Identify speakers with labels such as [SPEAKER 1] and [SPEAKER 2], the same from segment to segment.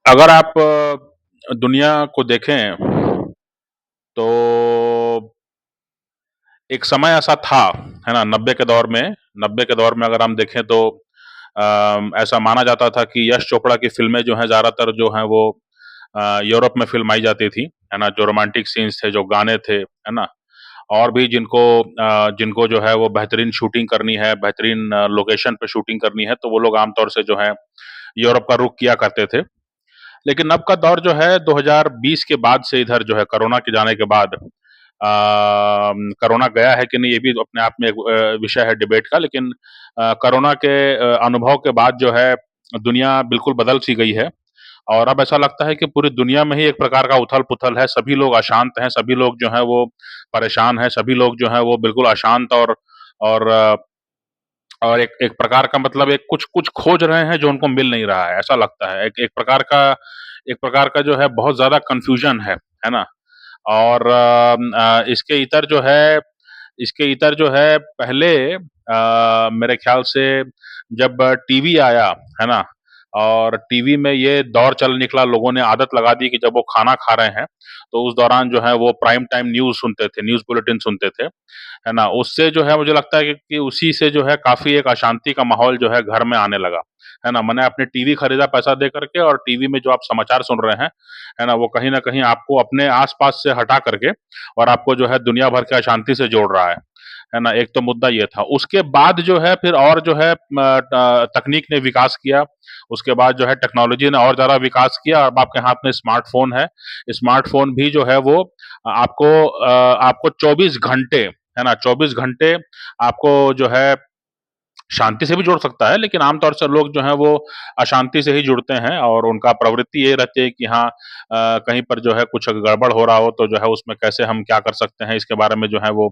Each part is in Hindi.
[SPEAKER 1] अगर आप दुनिया को देखें तो एक समय ऐसा था, है ना, 90 के दौर में अगर हम देखें तो ऐसा माना जाता था कि यश चोपड़ा की फिल्में जो हैं ज़्यादातर जो हैं वो यूरोप में फिल्माई जाती थी, है ना, जो रोमांटिक सीन्स थे, जो गाने थे, है ना, और भी जिनको जो है वो बेहतरीन शूटिंग करनी है, बेहतरीन लोकेशन पे शूटिंग करनी है, तो वो लोग आमतौर से जो है यूरोप का रुख किया करते थे। लेकिन अब का दौर जो है 2020 के बाद से इधर जो है कोरोना के जाने के बाद कोरोना गया है कि नहीं ये भी अपने आप में एक विषय है डिबेट का, लेकिन कोरोना के अनुभव के बाद जो है दुनिया बिल्कुल बदल सी गई है। और अब ऐसा लगता है कि पूरी दुनिया में ही एक प्रकार का उथल-पुथल है, सभी लोग अशांत हैं, सभी लोग जो हैं वो परेशान हैं, सभी लोग जो हैं वो बिल्कुल अशांत और और एक एक प्रकार का मतलब एक कुछ कुछ खोज रहे हैं जो उनको मिल नहीं रहा है, ऐसा लगता है। एक प्रकार का जो है बहुत ज़्यादा कन्फ्यूजन है ना? और इसके इतर जो है पहले मेरे ख्याल से जब टीवी आया, है ना? और टीवी में ये दौर चल निकला, लोगों ने आदत लगा दी कि जब वो खाना खा रहे हैं, तो उस दौरान जो है वो प्राइम टाइम न्यूज़ सुनते थे, न्यूज़ बुलेटिन सुनते थे, है ना? उससे जो है मुझे लगता है कि उसी से जो है काफ़ी एक अशांति का माहौल जो है घर में आने लगा, है ना? मैंने अपने टीवी खरीदा पैसा दे करके और टीवी में जो आप समाचार सुन रहे हैं, है ना? वो कहीं न कहीं आपको अपने आस-पास से हटा करके और आपको जो है दुनिया भर के अशांति से जोड़ रहा है ना? एक तो मुद्दा ये था। उसके बाद जो है फिर और जो है तकनीक ने विकास किया, उसके बाद जो है टेक्नोलॉजी ने और ज़्यादा विकास किया। अब आपके हाथ में स्मार्टफ़ोन है। स्मार्टफ़ोन भी जो है वो आपको 24 घंटे, है ना? 24 घंटे आपको जो है शांति से भी जुड़ सकता है, लेकिन आमतौर से लोग जो हैं वो अशांति से ही जुड़ते हैं और उनका प्रवृत्ति ये रहती है कि हाँ कहीं पर जो है कुछ गड़बड़ हो रहा हो तो जो है उसमें कैसे हम क्या कर सकते हैं, इसके बारे में जो है वो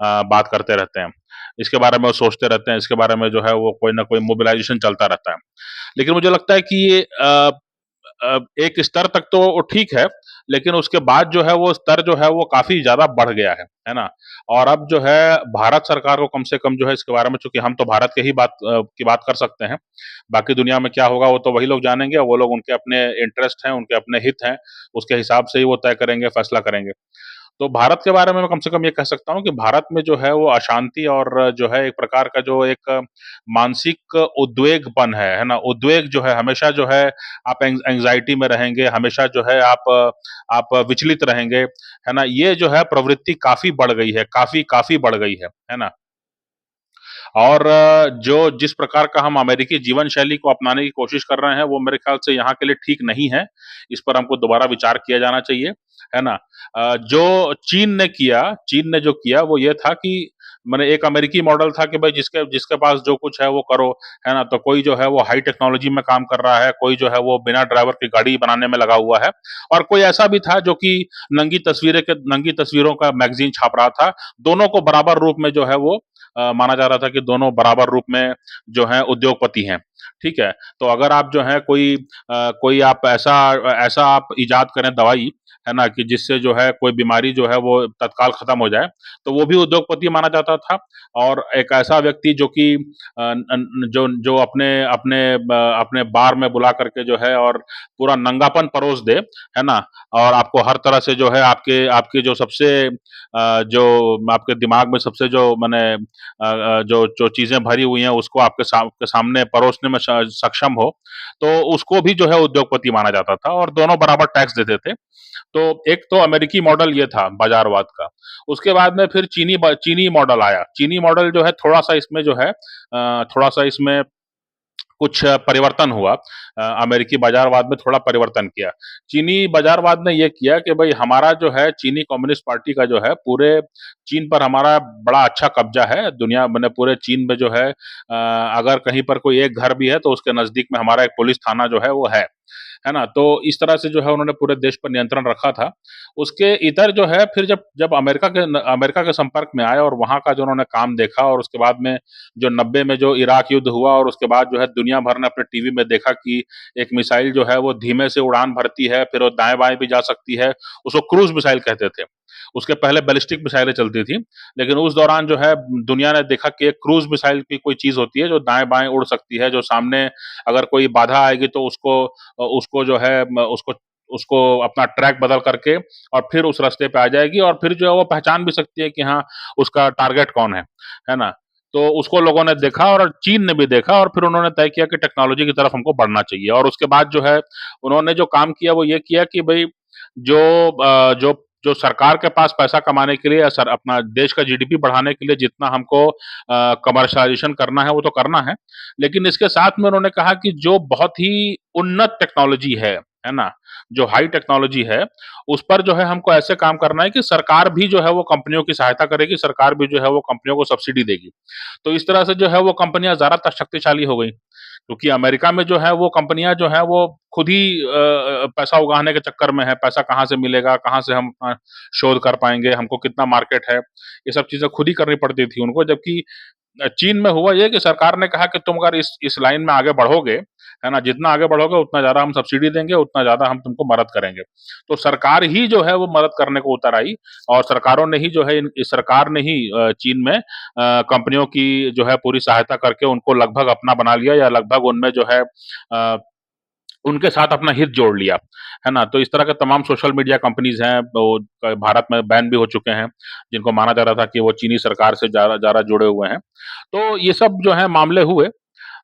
[SPEAKER 1] बात करते रहते हैं। इसके बारे में वो सोचते रहते हैं, इसके बारे में जो है वो कोई ना कोई मोबिलाइज़ेशन चलता रहता है। लेकिन मुझे लगता है कि ये एक स्तर तक तो वो ठीक है, लेकिन उसके बाद जो है वो स्तर जो है वो काफ़ी ज़्यादा बढ़ गया है ना? और अब जो है भारत सरकार को कम से कम जो है इसके बारे में, चूँकि हम तो भारत के ही की बात कर सकते हैं, बाकी दुनिया में क्या होगा वो तो वही लोग जानेंगे और वो लोग उनके अपने इंटरेस्ट हैं, उनके अपने हित हैं, उसके हिसाब से ही वो तय करेंगे, फैसला करेंगे। तो भारत के बारे में मैं कम से कम ये कह सकता हूँ कि भारत में जो है वो अशांति और जो है एक प्रकार का जो एक मानसिक उद्वेगपन है ना? उद्वेग जो है हमेशा जो है आप एंग्ज़ायटी में रहेंगे, हमेशा जो है आप विचलित रहेंगे, है ना? ये जो है प्रवृत्ति काफ़ी बढ़ गई है, काफ़ी काफ़ी बढ़ गई है ना? और जो जिस प्रकार का हम अमेरिकी जीवन शैली को अपनाने की कोशिश कर रहे हैं, वो मेरे ख्याल से यहाँ के लिए ठीक नहीं है। इस पर हमको दोबारा विचार किया जाना चाहिए, है ना? जो चीन ने जो किया वो ये था कि माने एक अमेरिकी मॉडल था कि भाई जिसके जिसके पास जो कुछ है वो करो, है ना? तो कोई जो है वो हाई टेक्नोलॉजी में काम कर रहा है, कोई जो है वो बिना ड्राइवर की गाड़ी बनाने में लगा हुआ है और कोई ऐसा भी था जो कि नंगी तस्वीरों का मैगज़ीन छाप रहा था। दोनों को बराबर रूप में जो है वो माना जा रहा था कि दोनों बराबर रूप में जो हैं उद्योगपति हैं, ठीक है? तो अगर आप जो है कोई आप ऐसा ऐसा आप इजाद करें दवाई, है ना? कि जिससे जो है कोई बीमारी जो है वो तत्काल खत्म हो जाए, तो वो भी उद्योगपति माना जाता था और एक ऐसा व्यक्ति जो कि जो जो अपने बार में बुला करके जो है और पूरा नंगापन परोस दे, है ना? और आपको हर तरह से जो है आपके आपके जो सबसे जो आपके दिमाग में सबसे जो माने जो जो चीज़ें भरी हुई हैं उसको आपके सामने परोसने में सक्षम हो, तो उसको भी जो है उद्योगपति माना जाता था और दोनों बराबर टैक्स देते थे। तो एक तो अमेरिकी मॉडल ये था बाज़ारवाद का। उसके बाद में फिर चीनी मॉडल आया। चीनी मॉडल जो है थोड़ा-सा इसमें जो है थोड़ा-सा इसमें कुछ परिवर्तन हुआ। अमेरिकी बाज़ारवाद में थोड़ा परिवर्तन किया। चीनी बाज़ारवाद ने ये किया कि भई हमारा जो है चीनी कम्युनिस्ट पार्टी का जो है पूरे चीन पर हमारा बड़ा अच्छा कब्ज़ा है। दुनिया मने पूरे चीन में जो है अगर कहीं पर कोई एक घर भी है तो उसके नज़दीक में हमारा एक पुलिस थाना जो है वो है ना? तो इस तरह से जो है उन्होंने पूरे देश पर नियंत्रण रखा था। उसके इधर जो है फिर जब जब अमेरिका के संपर्क में आए और वहाँ का जो उन्होंने काम देखा और उसके बाद में जो 90 में जो इराक युद्ध हुआ और उसके बाद जो है दुनिया भर ने अपने टीवी में देखा कि एक मिसाइल जो है वो धीमे से उड़ान भरती है, फिर वो दाएँ-बाएँ भी जा सकती है, उसको क्रूज़ मिसाइल कहते थे। उसके पहले बैलिस्टिक मिसाइलें चलती थी, लेकिन उस दौरान जो है दुनिया ने देखा कि एक क्रूज़ मिसाइल की कोई चीज़ होती है जो दाएँ-बाएँ उड़ सकती है, जो सामने अगर कोई बाधा आएगी तो उसको जो है उसको उसको अपना ट्रैक बदल करके और फिर उस रास्ते पे आ जाएगी और फिर जो है वो पहचान भी सकती है कि हाँ, उसका टारगेट कौन है ना? तो उसको लोगों ने देखा और चीन ने भी देखा और फिर उन्होंने तय किया कि टेक्नोलॉजी की तरफ हमको बढ़ना चाहिए और उसके बाद जो है उन्होंने जो काम किया वो ये किया कि भई जो जो जो सरकार के पास पैसा कमाने के लिए या सर अपना देश का जीडीपी बढ़ाने के लिए जितना हमको कमर्शियलाइज़ेशन करना है वो तो करना है। लेकिन इसके साथ में उन्होंने कहा कि जो बहुत ही उन्नत टेक्नोलॉजी है ना? जो हाई टेक्नोलॉजी है, उस पर जो है हमको ऐसे काम करना है कि सरकार भी जो है वो कंपनियों की सहायता करेगी, सरकार भी जो है वो कंपनियों को सब्सिडी देगी। तो इस तरह से जो है वो कंपनियाँ ज़्यादा शक्तिशाली हो गई। क्योंकि अमेरिका में जो है वो कंपनियां जो है वो खुद ही पैसा उगाने के चक्कर में है, पैसा कहाँ से मिलेगा, कहाँ से हम शोध कर पाएंगे, हमको कितना मार्केट है, ये सब चीजें खुद ही करनी पड़ती थी उनको। जबकि चीन में हुआ ये कि सरकार ने कहा कि तुम अगर इस लाइन में आगे बढ़ोगे, है ना, जितना आगे बढ़ोगे उतना ज्यादा हम सब्सिडी देंगे, उतना ज्यादा हम तुमको मदद करेंगे। तो सरकार ही जो है वो मदद करने को उतर आई और सरकारों ने ही जो है इस सरकार ने ही चीन में कंपनियों की जो है पूरी सहायता करके उनको लगभग अपना बना लिया या लगभग उनमें जो है उनके साथ अपना हित जोड़ लिया, है ना? तो इस तरह के तमाम सोशल मीडिया कंपनीज़ हैं, वो भारत में बैन भी हो चुके हैं, जिनको माना जा रहा था कि वो चीनी सरकार से ज़्यादा ज़्यादा जुड़े हुए हैं। तो ये सब जो है मामले हुए।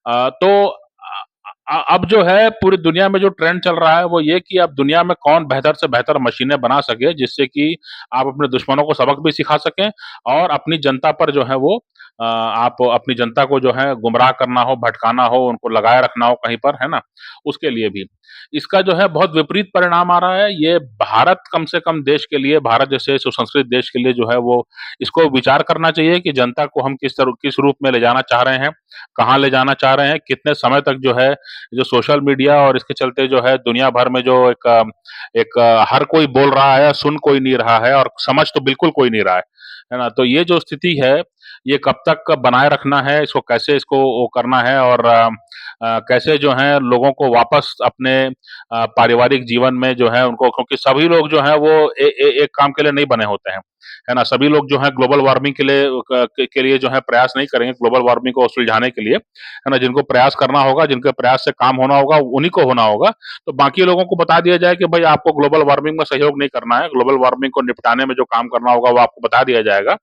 [SPEAKER 1] तो अब जो है पूरी दुनिया में जो ट्रेंड चल रहा है वो ये कि अब दुनिया में कौन बेहतर से बेहतर मशीनें बना सके जिससे कि आप अपने दुश्मनों को सबक भी सिखा सकें और अपनी जनता पर जो है वो आप अपनी जनता को जो है गुमराह करना हो, भटकाना हो, उनको लगाए रखना हो कहीं पर, है ना? उसके लिए भी। इसका जो है बहुत विपरीत परिणाम आ रहा है। ये भारत कम से कम देश के लिए, भारत जैसे सुसंस्कृत देश के लिए जो है वो इसको विचार करना चाहिए कि जनता को हम किस रूप में ले जाना चाह रहे हैं, कहाँ ले जाना चाह रहे हैं, कितने समय तक जो है जो सोशल मीडिया और इसके चलते जो है दुनिया भर में जो हर कोई बोल रहा है, सुन कोई नहीं रहा है और समझ तो बिल्कुल कोई नहीं रहा है ना? तो ये जो स्थिति है, ये कब तक बनाए रखना है, इसको कैसे इसको वो करना है और कैसे जो है लोगों को वापस अपने पारिवारिक जीवन में जो है उनको क्योंकि सभी लोग जो है वो एक काम के लिए नहीं बने होते हैं, है ना? सभी लोग जो है ग्लोबल वार्मिंग के लिए जो है प्रयास नहीं करेंगे, ग्लोबल वार्मिंग को सुलझाने के लिए, है ना? जिनको प्रयास करना होगा, जिनके प्रयास से काम होना होगा, उन्हीं को होना होगा। तो बाकी लोगों को बता दिया जाए कि भाई आपको ग्लोबल वार्मिंग में सहयोग नहीं करना है, ग्लोबल वार्मिंग को निपटाने में जो काम करना होगा वो आपको बता दिया जाएगा।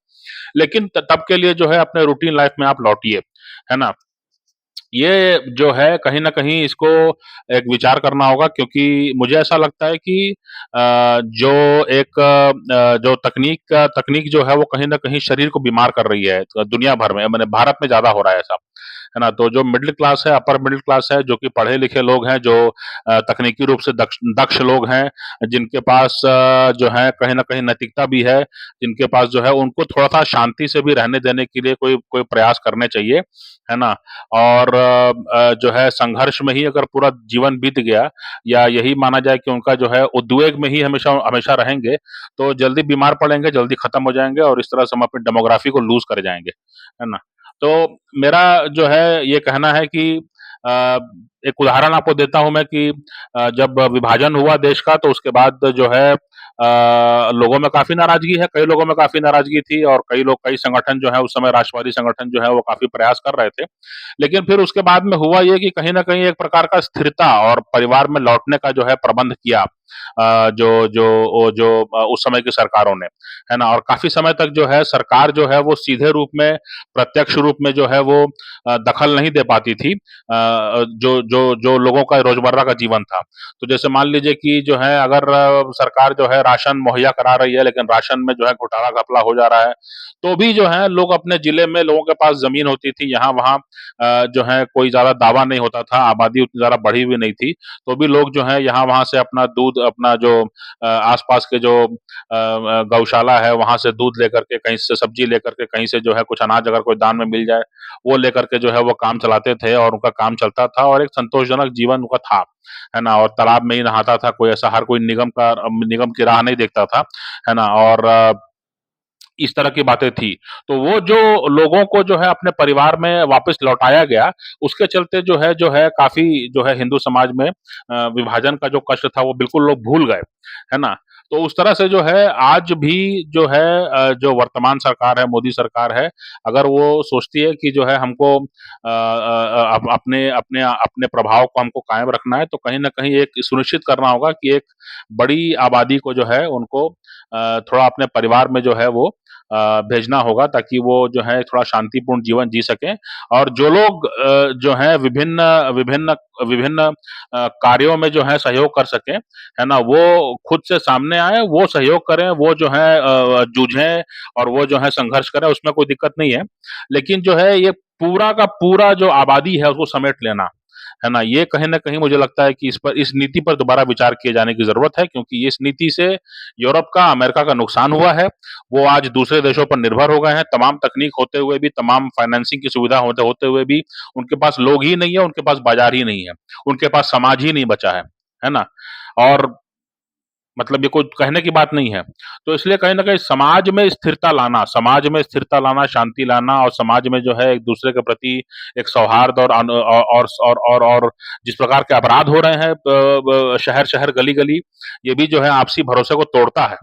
[SPEAKER 1] लेकिन तब के लिए जो है अपने रूटीन लाइफ में आप लौटिए, है ना? ये जो है कहीं न कहीं इसको एक विचार करना होगा क्योंकि मुझे ऐसा लगता है कि जो जो तकनीक जो है वो कहीं न कहीं शरीर को बीमार कर रही है दुनिया भर में, माने भारत में ज़्यादा हो रहा है ऐसा, है ना? तो जो मिडल क्लास है, अपर मिडल क्लास है, जो कि पढ़े-लिखे लोग हैं, जो तकनीकी रूप से दक्ष दक्ष लोग हैं, जिनके पास जो है कहीं न कहीं नैतिकता भी है, जिनके पास जो है उनको थोड़ा-सा शांति से भी रहने देने के लिए कोई कोई प्रयास करने चाहिए, है ना? और जो है संघर्ष में ही अगर पूरा जीवन बीत गया या यही माना जाए कि उनका जो है उद्वेग में ही हमेशा हमेशा रहेंगे, तो जल्दी बीमार पड़ेंगे, जल्दी खत्म हो जाएँगे और इस तरह से हम अपनी डेमोग्राफी को लूज़ कर जाएँगे, है ना? तो मेरा जो है ये कहना है कि अ, एक उदाहरण आपको देता हूँ मैं कि जब विभाजन हुआ देश का तो उसके बाद जो है लोगों में काफ़ी नाराज़गी है, कई लोगों में काफ़ी नाराज़गी थी और कई संगठन जो है उस समय राष्ट्रवादी संगठन जो है वो काफ़ी प्रयास कर रहे थे। लेकिन फिर उसके बाद में हुआ ये कि कहीं न कहीं एक प्रकार का स्थिरता और परिवार में लौटने का जो है प्रबंध किया जो जो वो जो उस समय की सरकारों ने, है ना? और काफ़ी समय तक जो है सरकार जो है वो सीधे रूप में, प्रत्यक्ष रूप में जो है वो दखल नहीं दे पाती थी जो जो जो लोगों का रोज़मर्रा का जीवन था। तो जैसे मान लीजिए कि जो है अगर सरकार जो है राशन मुहैया करा रही है, लेकिन राशन में जो है घोटाला-घपला हो जा रहा है, तो भी जो है लोग अपने जिले में लोगों के पास ज़मीन होती थी, यहाँ-वहाँ जो है कोई ज़्यादा दावा नहीं होता था, आबादी उतनी ज़्यादा बढ़ी हुई नहीं थी, तो भी लोग जो है यहाँ-वहाँ से अपना दूध अपना जो आस-पास के जो गौशाला है, वहाँ से दूध लेकर के, कहीं से सब्ज़ी लेकर के, कहीं से जो है कुछ अनाज अगर कोई दान में मिल जाए, वो लेकर के जो है वो काम चलाते थे और उनका काम चलता था और एक संतोषजनक जीवन उनका था, है ना? और तालाब में ही नहाता था, कोई ऐसा हर कोई निगम की राह नहीं देखता था, है ना? और इस तरह की बातें थी। तो वो जो लोगों को जो है अपने परिवार में वापस लौटाया गया, उसके चलते जो है काफ़ी जो है हिंदू समाज में विभाजन का जो कष्ट था वो बिल्कुल लोग भूल गए, है ना? तो उस तरह से जो है आज भी जो है जो वर्तमान सरकार है, मोदी सरकार है, अगर वो सोचती है कि जो है हमको अपने अपने अपने प्रभाव को हमको कायम रखना है, तो कहीं न कहीं एक सुनिश्चित करना होगा कि एक बड़ी आबादी को जो है उनको थोड़ा अपने परिवार में जो है वो भेजना होगा, ताकि वो जो है थोड़ा शांतिपूर्ण जीवन जी सकें। और जो लोग जो हैं विभिन्न विभिन्न विभिन्न कार्यों में जो है सहयोग कर सकें, है ना? वो खुद से सामने आएँ, वो सहयोग करें, वो जो है जूझें और वो जो है संघर्ष करें, उसमें कोई दिक्कत नहीं है। लेकिन जो है ये पूरा का पूरा जो आबादी है उसको समेट लेना, है ना? ये कहीं न कहीं मुझे लगता है कि इस नीति पर दोबारा विचार किए जाने की ज़रूरत है, क्योंकि इस नीति से यूरोप का, अमेरिका का नुकसान हुआ है। वो आज दूसरे देशों पर निर्भर हो गए हैं, तमाम तकनीक होते हुए भी, तमाम फाइनेंसिंग की सुविधा होते होते हुए भी, उनके पास लोग ही नहीं है, उनके पास बाज़ार ही नहीं है, उनके पास समाज ही नहीं बचा है ना? और मतलब ये कोई कहने की बात नहीं है। तो इसलिए कहीं न कहीं समाज में स्थिरता लाना, शांति लाना और समाज में जो है एक-दूसरे के प्रति एक सौहार्द और और जिस प्रकार के अपराध हो रहे हैं ब शहर-शहर, गली-गली, ये भी जो है आपसी भरोसे को तोड़ता है।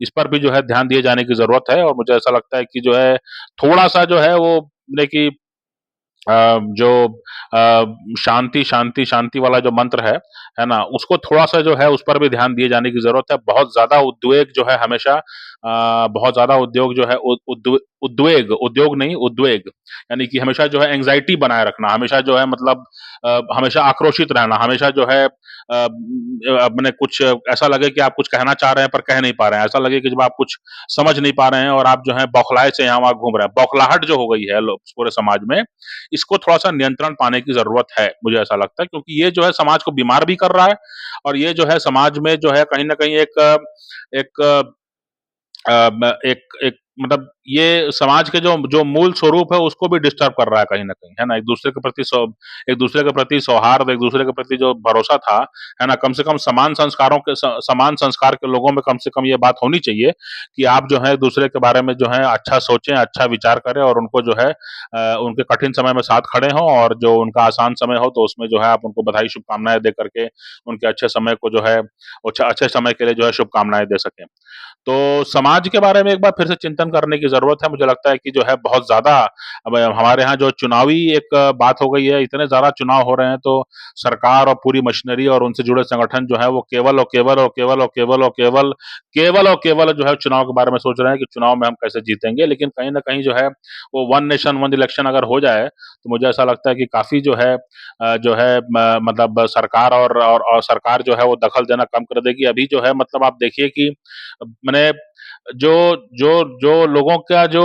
[SPEAKER 1] इस पर भी जो है ध्यान दिए जाने की ज़रूरत है और मुझे ऐसा लगता है कि जो है थोड़ा-सा जो है वो देखिए जो शांति, शांति, शांति वाला जो मंत्र है ना? उसको थोड़ा-सा जो है उस पर भी ध्यान दिए जाने की ज़रूरत है। बहुत ज़्यादा उद्वेग जो है हमेशा बहुत ज़्यादा उद्योग जो है उद्वेग, उद्योग नहीं उद्वेग, यानी कि हमेशा जो है एंग्ज़ायटी बनाए रखना, हमेशा जो है मतलब हमेशा आक्रोशित रहना, हमेशा जो है मने कुछ ऐसा लगे कि आप कुछ कहना चाह रहे हैं पर कह नहीं पा रहे हैं। ऐसा लगे कि जब आप कुछ समझ नहीं पा रहे हैं और आप जो है बौखलाए से यहाँ-वहाँ घूम रहे हैं। बौखलाहट जो हो गई है लो पूरे समाज में, इसको थोड़ा-सा नियंत्रण पाने की ज़रूरत है, मुझे ऐसा लगता है, क्योंकि ये जो है समाज को बीमार भी कर रहा है और ये जो है समाज में जो है कहीं न कहीं एक म एक एक मतलब ये समाज के जो जो मूल स्वरूप है उसको भी डिस्टर्ब कर रहा है कहीं न कहीं, है ना? एक-दूसरे के प्रति सौहार्द, एक-दूसरे के प्रति जो भरोसा था, है ना? कम से कम समान संस्कार के लोगों में कम से कम ये बात होनी चाहिए कि आप जो है एक-दूसरे के बारे में जो है अच्छा सोचें, अच्छा विचार करें और उनको जो है उनके कठिन समय में साथ खड़े हों और जो उनका आसान समय हो तो उसमें जो है आप उनको बधाई, शुभकामनाएँ दे करके उनके अच्छे समय को जो है अच्छे समय के लिए जो है शुभकामनाएँ दे सकें। तो समाज के बारे में एक बार फिर से चिंतन करने की ज़रूरत है। मुझे लगता है कि जो है बहुत ज़्यादा अब हमारे यहाँ जो चुनावी एक बात हो गई है, इतने ज़्यादा चुनाव हो रहे हैं तो सरकार और पूरी मशीनरी और उनसे जुड़े संगठन जो है वो केवल और केवल और केवल और केवल और केवल केवल और केवल जो है चुनाव के बारे में सोच रहे हैं कि चुनाव में हम कैसे जीतेंगे। लेकिन कहीं न कहीं जो है वो वन नेशन वन इलेक्शन अगर हो जाए, तो मुझे ऐसा लगता है कि काफ़ी जो है मतलब सरकार और सरकार जो है वो दखल देना कम कर देगी। अभी जो है मतलब आप देखिए कि मने जो जो जो लोगों का जो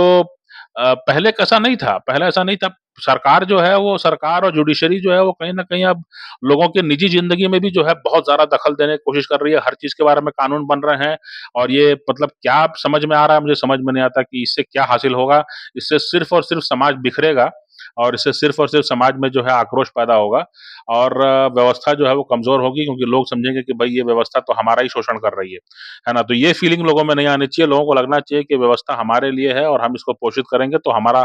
[SPEAKER 1] पहले ऐसा नहीं था, पहले ऐसा नहीं था। सरकार जो है वो सरकार और जुडिशरी जो है वो कहीं न कहीं अब लोगों की निजी ज़िंदगी में भी जो है बहुत ज़्यादा दखल देने की कोशिश कर रही है। हर चीज़ के बारे में कानून बन रहे हैं और ये मतलब क्या समझ में आ रहा है, मुझे समझ में नहीं आता कि इससे क्या हासिल होगा। इससे सिर्फ़ और सिर्फ़ समाज बिखरेगा और इससे सिर्फ़ और सिर्फ़ समाज में जो है आक्रोश पैदा होगा और व्यवस्था जो है वो कमज़ोर होगी, क्योंकि लोग समझेंगे कि भई ये व्यवस्था तो हमारा ही शोषण कर रही है ना? तो ये फीलिंग लोगों में नहीं आनी चाहिए, लोगों को लगना चाहिए कि व्यवस्था हमारे लिए है और हम इसको पोषित करेंगे तो हमारा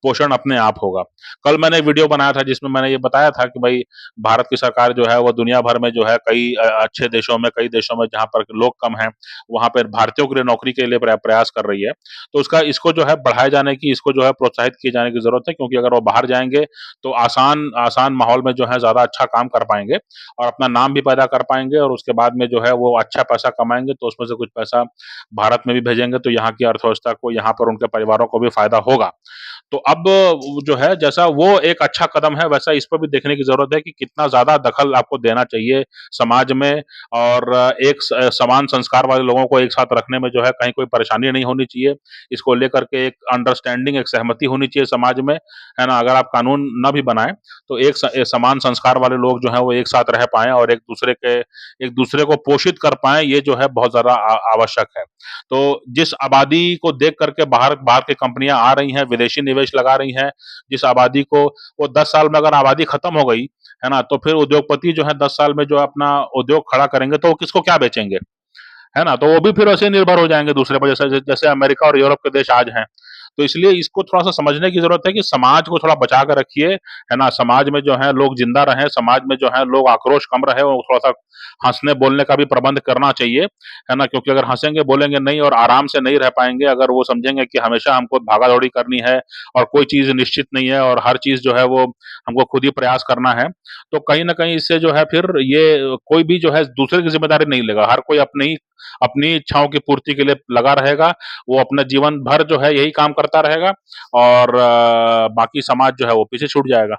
[SPEAKER 1] पोषण अपने आप होगा। कल मैंने एक वीडियो बनाया था जिसमें मैंने ये बताया था कि भई भारत की सरकार जो है वो दुनिया भर में जो है कई अच्छे देशों में, कई देशों में जहाँ पर लोग कम हैं, वहाँ पे भारतीयों के लिए नौकरी के लिए प्रयास कर रही है। तो इसको जो है बढ़ाए जाने की, इसको जो है प्रोत्साहित किए जाने की ज़रूरत है, क्योंकि अगर वो बाहर जाएँगे तो आसान आसान माहौल में जो है ज़्यादा अच्छा काम कर पाएँगे और अपना नाम भी पैदा कर पाएँगे और उसके बाद में जो है वो अच्छा पैसा कमाएँगे, तो उसमें से कुछ पैसा भारत में भी भेजेंगे तो यहाँ की अर्थव्यवस्था को, यहाँ पर उनके परिवारों को भी फ़ायदा होगा। तो अब वो जो है जैसा वो एक अच्छा कदम है, वैसा इस पर भी देखने की ज़रूरत है कि कितना ज़्यादा दखल आपको देना चाहिए समाज में और एक समान संस्कार वाले लोगों को एक साथ रखने में जो है कहीं कोई परेशानी नहीं होनी चाहिए। इसको लेकर के एक अंडरस्टैंडिंग, एक सहमति होनी चाहिए समाज में, है ना? अगर आप कानून ना भी बनाएँ, तो समान संस्कार वाले लोग जो हैं वो एक साथ रह पाएँ और एक-दूसरे को पोषित कर पाएँ, ये जो है बहुत ज़्यादा आवश्यक है। तो जिस आबादी को देख कर के बाहर बाहर की कंपनियाँ आ रही हैं, विदेशी निवेश लगा रही हैं, जिस आबादी को वो 10 साल में अगर आबादी खत्म हो गई, है ना? तो फिर उद्योगपति जो है 10 साल में जो अपना उद्योग खड़ा करेंगे, तो वो किसको क्या बेचेंगे, है ना? तो वो भी फिर वैसे ही निर्भर हो जाएँगे दूसरे पर, जैसे जैसे अमेरिका और यूरोप के देश आज हैं। तो इसलिए इसको थोड़ा-सा समझने की ज़रूरत है कि समाज को थोड़ा बचा के रखिए, है ना? समाज में जो है लोग ज़िंदा रहें, समाज में जो है लोग आक्रोश कम रहे और थोड़ा-सा हँसने-बोलने का भी प्रबंध करना चाहिए, है ना? क्योंकि अगर हँसेंगे, बोलेंगे नहीं और आराम से नहीं रह पाएँगे, अगर वो समझेंगे कि हमेशा हमको भागा-दौड़ी करनी है और कोई चीज़ निश्चित नहीं है और हर चीज़ जो है वो हमको खुद ही प्रयास करना है, तो कहीं न कहीं इससे जो है फिर ये कोई भी जो है दूसरे की ज़िम्मेदारी नहीं लेगा। हर कोई अपनी इच्छाओं की पूर्ति के लिए लगा रहेगा, वो अपना जीवन भर जो है यही काम करता रहेगा और बाकी समाज जो है वो पीछे छूट जाएगा।